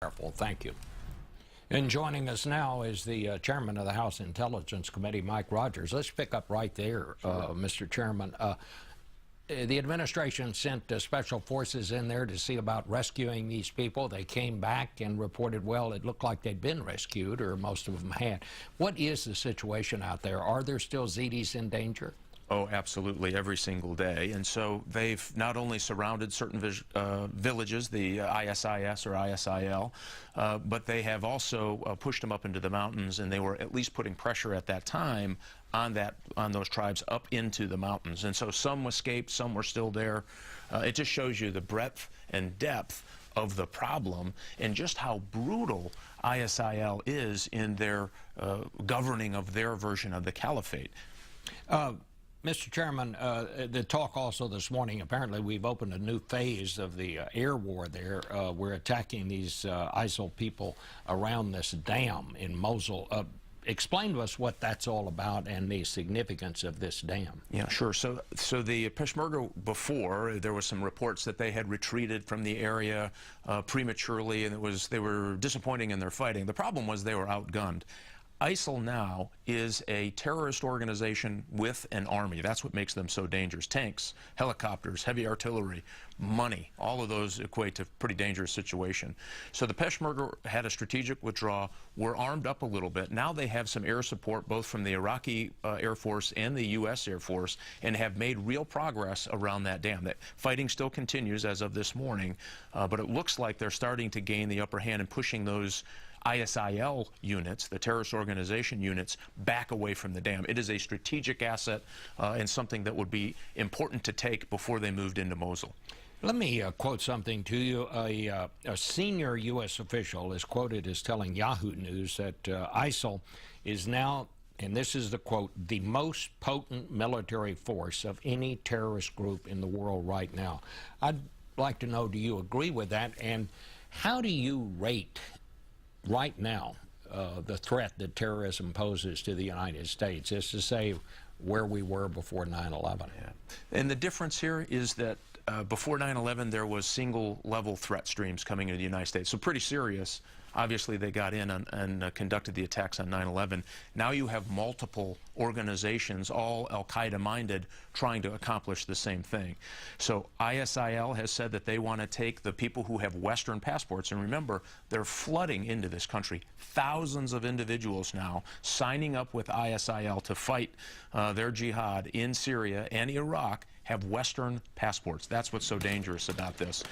Careful. Thank you. And joining us now is the chairman of the House Intelligence Committee, Mike Rogers. Let's pick up right there, Mr. Chairman. The administration sent special forces in there to see about rescuing these people. They came back and reported, well, it looked like they'd been rescued, or most of them had. What is the situation out there? Are there still Yazidis in danger? Oh, absolutely, every single day. And so they've not only surrounded certain villages, the ISIS or ISIL, but they have also pushed them up into the mountains, and they were at least putting pressure at that time on those tribes up into the mountains. And so some escaped, some were still there. It just shows you the breadth and depth of the problem and just how brutal ISIL is in their governing of their version of the caliphate. Mr. Chairman, the talk also this morning, apparently we've opened a new phase of the air war there. We're attacking these ISIL people around this dam in Mosul. Explain to us what that's all about and the significance of this dam. Yeah, sure. So the Peshmerga, before, there was some reports that they had retreated from the area prematurely, and they were disappointing in their fighting. The problem was they were outgunned. ISIL now is a terrorist organization with an army. That's what makes them so dangerous. Tanks, helicopters, heavy artillery, money, all of those equate to a pretty dangerous situation. So the Peshmerga had a strategic withdrawal, were armed up a little bit. Now they have some air support both from the Iraqi Air Force and the U.S. Air Force, and have made real progress around that dam. That fighting still continues as of this morning, but it looks like they're starting to gain the upper hand and pushing those ISIL units, the terrorist organization units, back away from the dam. It is a strategic asset and something that would be important to take before they moved into Mosul. Let me quote something to you. A senior U.S. official is quoted as telling Yahoo News that ISIL is now, and this is the quote, the most potent military force of any terrorist group in the world right now. I'd like to know, do you agree with that? And how do you rate right now the threat that terrorism poses to the United States, is to say where we were before 9/11? Yeah. And the difference here is that before 9/11 there was single-level threat streams coming into the United States, so pretty serious. Obviously they got in and conducted the attacks on 9/11. Now you have multiple organizations, all al-Qaeda minded, trying to accomplish the same thing. So ISIL has said that they want to take the people who have Western passports, and remember, they're flooding into this country. Thousands of individuals now signing up with ISIL to fight their jihad in Syria and Iraq have Western passports. That's what's so dangerous about this.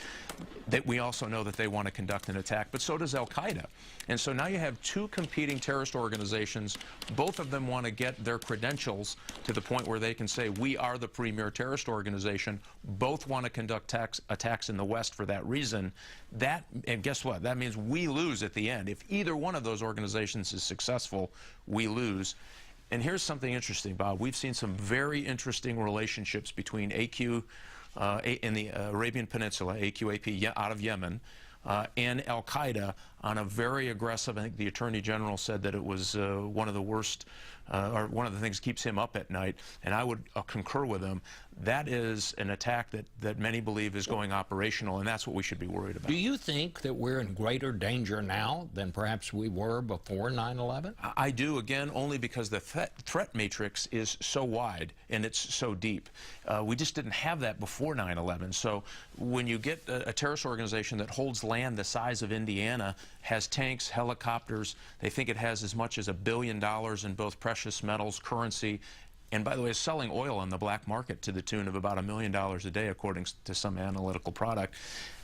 That we also know that they want to conduct an attack, but so does al-Qaeda. And so now you have two competing terrorist organizations. Both of them want to get their credentials to the point where they can say, we are the premier terrorist organization. Both want to conduct attacks in the West for that reason. And guess what? That means we lose at the end. If either one of those organizations is successful, we lose. And here's something interesting, Bob. We've seen some very interesting relationships between AQ in the Arabian Peninsula, AQAP out of Yemen, and al-Qaeda on a very aggressive, I think the Attorney General said that it was one of the worst, or one of the things keeps him up at night, and I would concur with him. That is an attack that many believe is going operational, and that's what we should be worried about. Do you think that we're in greater danger now than perhaps we were before 9/11? I do, again, only because the threat matrix is so wide and it's so deep. We just didn't have that before 9/11. So when you get a terrorist organization that holds land the size of Indiana, has tanks, helicopters, they think it has as much as $1 billion in both precious metals, currency, and by the way, is selling oil on the black market to the tune of about $1 million a day, according to some analytical product.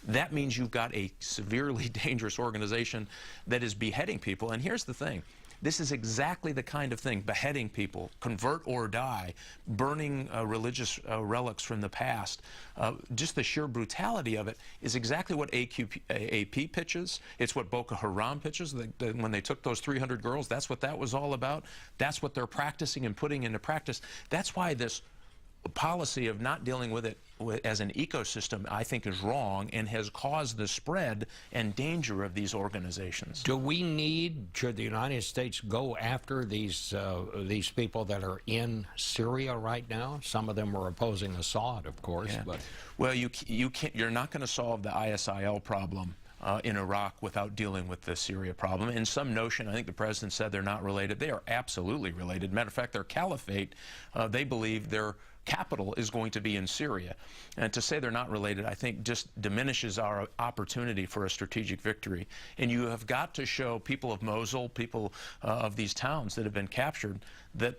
That means you've got a severely dangerous organization that is beheading people. And here's the thing. This is exactly the kind of thing, beheading people, convert or die, burning religious relics from the past. Just the sheer brutality of it is exactly what AP pitches. It's what Boko Haram pitches. When they took those 300 girls, that's what that was all about. That's what they're practicing and putting into practice. That's why this policy of not dealing with it as an ecosystem, I think, is wrong and has caused the spread and danger of these organizations. Do we need, should the United States go after these people that are in Syria right now? Some of them are opposing Assad, of course. Yeah. But well, you're not going to solve the ISIL problem in Iraq without dealing with the Syria problem. And some notion, I think the president said they're not related. They are absolutely related. Matter of fact, their caliphate, they believe their capital is going to be in Syria. And to say they're not related, I think, just diminishes our opportunity for a strategic victory. And you have got to show people of Mosul, people of these towns that have been captured, that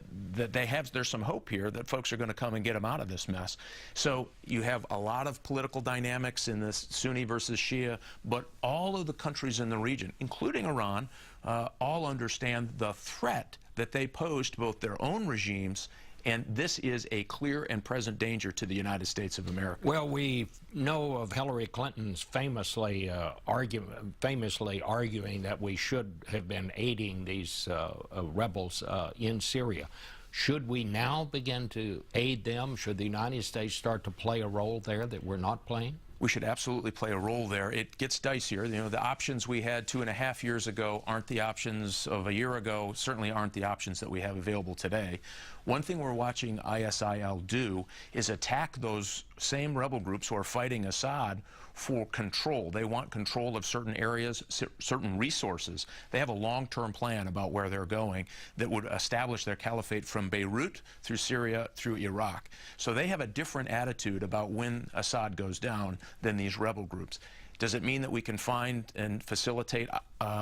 there's some hope here that folks are going to come and get them out of this mess. So you have a lot of political dynamics in this Sunni versus Shia, but all of the countries in the region, including Iran, all understand the threat that they pose to both their own regimes, and this is a clear and present danger to the United States of America. Well, we know of Hillary Clinton's famously arguing that we should have been aiding these rebels in Syria. Should we now begin to aid them? Should the United States start to play a role there that we're not playing? We should absolutely play a role there. It gets dicier. You know, the options we had 2.5 years ago aren't the options of a year ago, certainly aren't the options that we have available today. One thing we're watching ISIL do is attack those same rebel groups who are fighting Assad for control. They want control of certain areas, certain resources. They have a long-term plan about where they're going that would establish their caliphate from Beirut through Syria through Iraq. So they have a different attitude about when Assad goes down than these rebel groups. Does it mean that we can find and facilitate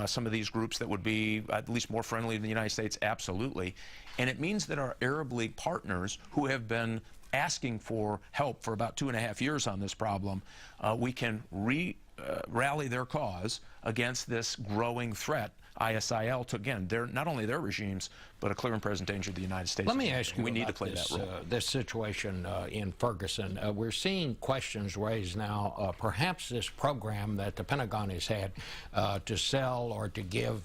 some of these groups that would be at least more friendly to the United States? Absolutely. And it means that our Arab League partners who have been asking for help for about 2.5 years on this problem, we can rally their cause against this growing threat, ISIL, to, again, not only their regimes, but a clear and present danger to the United States. Let me ask you we need to about play this, that role. This situation in Ferguson. We're seeing questions raised now, perhaps this program that the Pentagon has had to sell or to give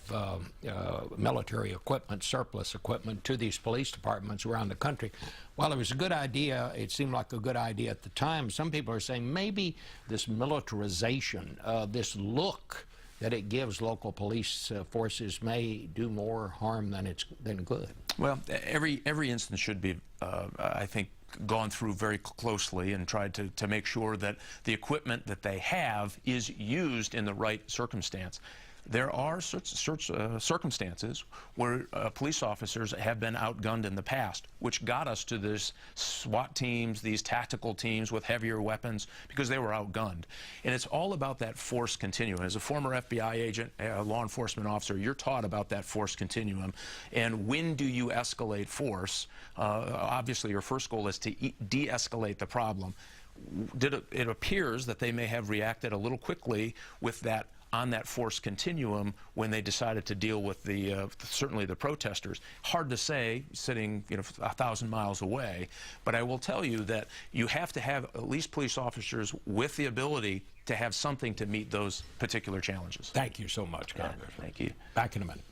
military equipment, surplus equipment, to these police departments around the country. While it was a good idea, it seemed like a good idea at the time, some people are saying maybe this militarization, this look that it gives local police forces may do more harm than good. Well, every instance should be, I think, gone through very closely and tried to make sure that the equipment that they have is used in the right circumstance. There are circumstances where police officers have been outgunned in the past, which got us to this SWAT teams, these tactical teams with heavier weapons, because they were outgunned. And it's all about that force continuum. As a former FBI agent, a law enforcement officer, you're taught about that force continuum. And when do you escalate force? Obviously, your first goal is to de-escalate the problem. It appears that they may have reacted a little quickly with that, on that force continuum, when they decided to deal with certainly the protesters. Hard to say, sitting 1,000 miles away, but I will tell you that you have to have at least police officers with the ability to have something to meet those particular challenges. Thank you so much, Congressman. Thank you. Back in a minute.